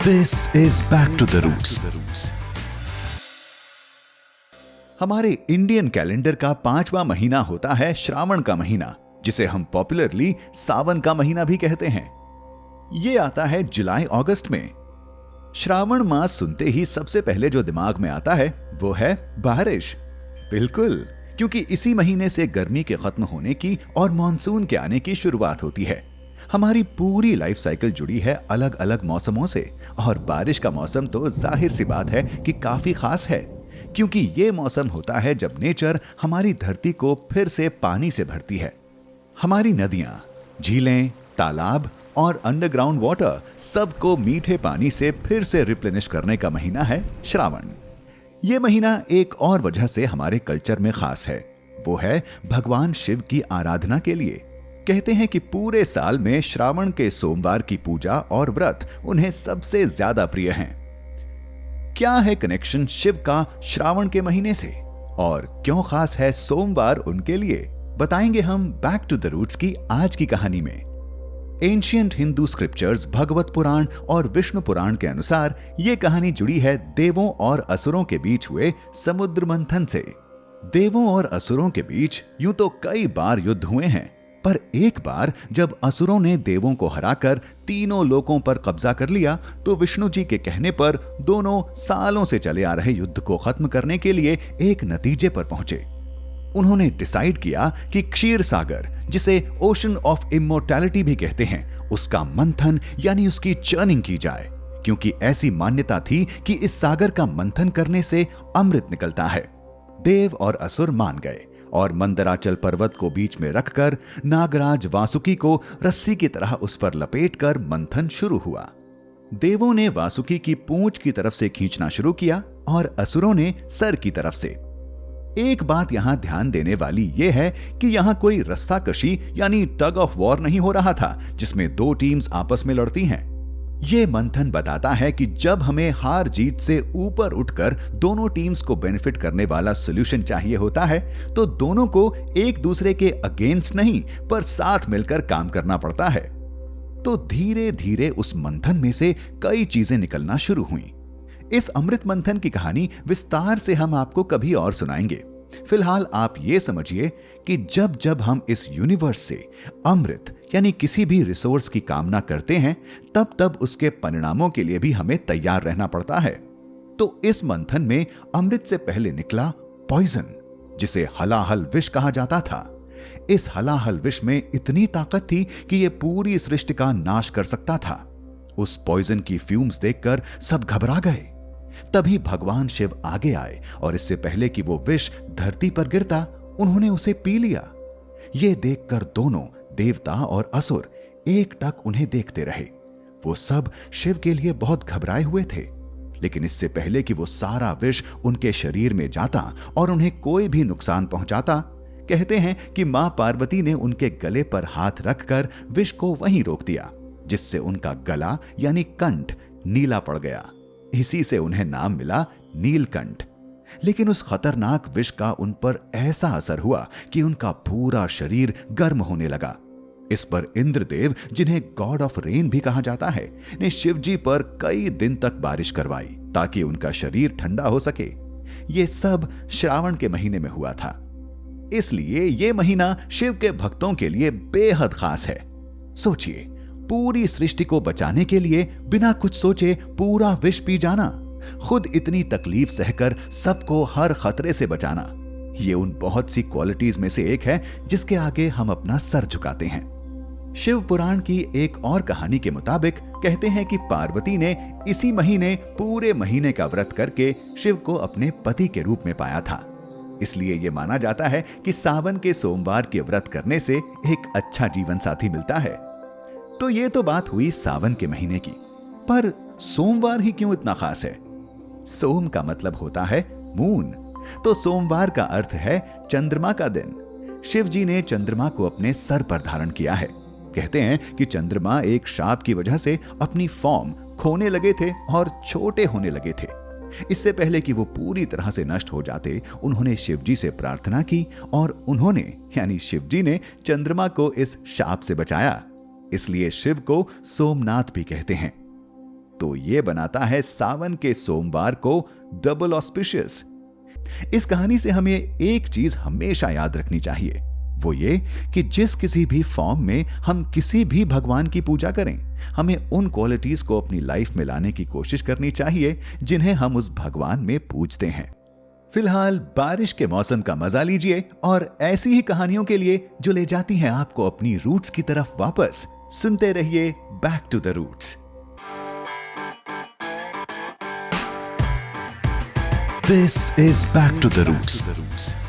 This is Back to the Roots. हमारे Indian calendar का 5वां महीना होता है श्रावण का महीना, जिसे हम पॉपुलरली सावन का महीना भी कहते हैं। ये आता है जुलाई अगस्त में। श्रावण मास सुनते ही सबसे पहले जो दिमाग में आता है वो है बारिश। बिल्कुल, क्योंकि इसी महीने से गर्मी के खत्म होने की और मॉनसून के आने की शुरुआत होती है। हमारी पूरी लाइफ साइकिल जुड़ी है अलग अलग मौसमों से, और बारिश का मौसम तो जाहिर सी बात है कि काफी खास है, क्योंकि ये मौसम होता है जब नेचर हमारी धरती को फिर से पानी से भरती है। हमारी नदियां, झीलें, तालाब और अंडरग्राउंड वाटर सबको मीठे पानी से फिर से रिप्लेनिश करने का महीना है श्रावण। ये महीना एक और वजह से हमारे कल्चर में खास है, वो है भगवान शिव की आराधना के लिए। कहते हैं कि पूरे साल में श्रावण के सोमवार की पूजा और व्रत उन्हें सबसे ज्यादा प्रिय हैं। क्या है कनेक्शन शिव का श्रावण के महीने से, और क्यों खास है सोमवार उनके लिए, बताएंगे हम बैक टू द रूट्स की आज की कहानी में। एंशिएंट हिंदू स्क्रिप्चर्स भगवत पुराण और विष्णु पुराण के अनुसार यह कहानी जुड़ी है देवों और असुरों के बीच हुए समुद्र मंथन से। देवों और असुरों के बीच यूं तो कई बार युद्ध हुए हैं, पर एक बार जब असुरों ने देवों को हराकर तीनों लोकों पर कब्जा कर लिया, तो विष्णु जी के कहने पर दोनों सालों से चले आ रहे युद्ध को खत्म करने के लिए एक नतीजे पर पहुंचे। उन्होंने डिसाइड किया कि क्षीर सागर, जिसे ओशन ऑफ इमोर्टैलिटी भी कहते हैं, उसका मंथन यानी उसकी चर्निंग की जाए, क्योंकि ऐसी मान्यता थी कि इस सागर का मंथन करने से अमृत निकलता है। देव और असुर मान गए और मंदराचल पर्वत को बीच में रखकर नागराज वासुकी को रस्सी की तरह उस पर लपेटकर मंथन शुरू हुआ। देवों ने वासुकी की पूंछ की तरफ से खींचना शुरू किया और असुरों ने सर की तरफ से। एक बात यहां ध्यान देने वाली यह है कि यहां कोई रस्साकशी यानी टग ऑफ वॉर नहीं हो रहा था, जिसमें दो टीम्स आपस में लड़ती हैं। यह मंथन बताता है कि जब हमें हार जीत से ऊपर उठकर दोनों टीम्स को बेनिफिट करने वाला सॉल्यूशन चाहिए होता है, तो दोनों को एक दूसरे के अगेंस्ट नहीं पर साथ मिलकर काम करना पड़ता है। तो धीरे धीरे उस मंथन में से कई चीजें निकलना शुरू हुई। इस अमृत मंथन की कहानी विस्तार से हम आपको कभी और सुनाएंगे। फिलहाल आप ये समझिए कि जब जब हम इस यूनिवर्स से अमृत यानी किसी भी रिसोर्स की कामना करते हैं, तब तब उसके परिणामों के लिए भी हमें तैयार रहना पड़ता है। तो इस मंथन में अमृत से पहले निकला पॉइजन, जिसे हलाहल विष कहा जाता था। इस हलाहल विष में इतनी ताकत थी कि यह पूरी सृष्टि का नाश कर सकता था। उस पॉइजन की फ्यूम्स देखकर सब घबरा गए। तभी भगवान शिव आगे आए और इससे पहले कि वो विष धरती पर गिरता, उन्होंने उसे पी लिया। यह देखकर दोनों देवता और असुर एकटक उन्हें देखते रहे। वो सब शिव के लिए बहुत घबराए हुए थे, लेकिन इससे पहले कि वो सारा विष उनके शरीर में जाता और उन्हें कोई भी नुकसान पहुंचाता, कहते हैं कि मां पार्वती ने उनके गले पर हाथ रखकर विष को वहीं रोक दिया, जिससे उनका गला यानी कंठ नीला पड़ गया। इसी से उन्हें नाम मिला नीलकंठ। लेकिन उस खतरनाक विष का उन पर ऐसा असर हुआ कि उनका पूरा शरीर गर्म होने लगा। इस पर इंद्रदेव, जिन्हें गॉड ऑफ रेन भी कहा जाता है, ने शिवजी पर कई दिन तक बारिश करवाई ताकि उनका शरीर ठंडा हो सके। यह सब श्रावण के महीने में हुआ था, इसलिए यह महीना शिव के भक्तों के लिए बेहद खास है। सोचिए, पूरी सृष्टि को बचाने के लिए बिना कुछ सोचे पूरा विष पी जाना, खुद इतनी तकलीफ सहकर सबको हर खतरे से बचाना, ये उन बहुत सी क्वालिटीज में से एक है जिसके आगे हम अपना सर झुकाते हैं। शिव पुराण की एक और कहानी के मुताबिक कहते हैं कि पार्वती ने इसी महीने पूरे महीने का व्रत करके शिव को अपने पति के रूप में पाया था। इसलिए यह माना जाता है कि सावन के सोमवार के व्रत करने से एक अच्छा जीवन साथी मिलता है। तो ये तो बात हुई सावन के महीने की, पर सोमवार ही क्यों इतना खास है? सोम का मतलब होता है मून, तो सोमवार का अर्थ है चंद्रमा का दिन। शिव जी ने चंद्रमा को अपने सर पर धारण किया है। कहते हैं कि चंद्रमा एक शाप की वजह से अपनी फॉर्म खोने लगे थे और छोटे होने लगे थे। इससे पहले कि वो पूरी तरह से नष्ट हो जाते, उन्होंने शिव जी से प्रार्थना की और उन्होंने यानी शिव जी ने चंद्रमा को इस शाप से बचाया। इसलिए शिव को सोमनाथ भी कहते हैं। तो ये बनाता है सावन के सोमवार को डबल ऑस्पिशियस। इस कहानी से हमें एक चीज हमेशा याद रखनी चाहिए, वो ये कि जिस किसी भी फॉर्म में हम किसी भी भगवान की पूजा करें, हमें उन क्वालिटीज को अपनी लाइफ में लाने की कोशिश करनी चाहिए जिन्हें हम उस भगवान में पूजते हैं। फिलहाल बारिश के मौसम का मजा लीजिए और ऐसी ही कहानियों के लिए जो ले जाती हैं आपको अपनी रूट्स की तरफ वापस, सुनते रहिए back to the roots. This is Back to the Roots.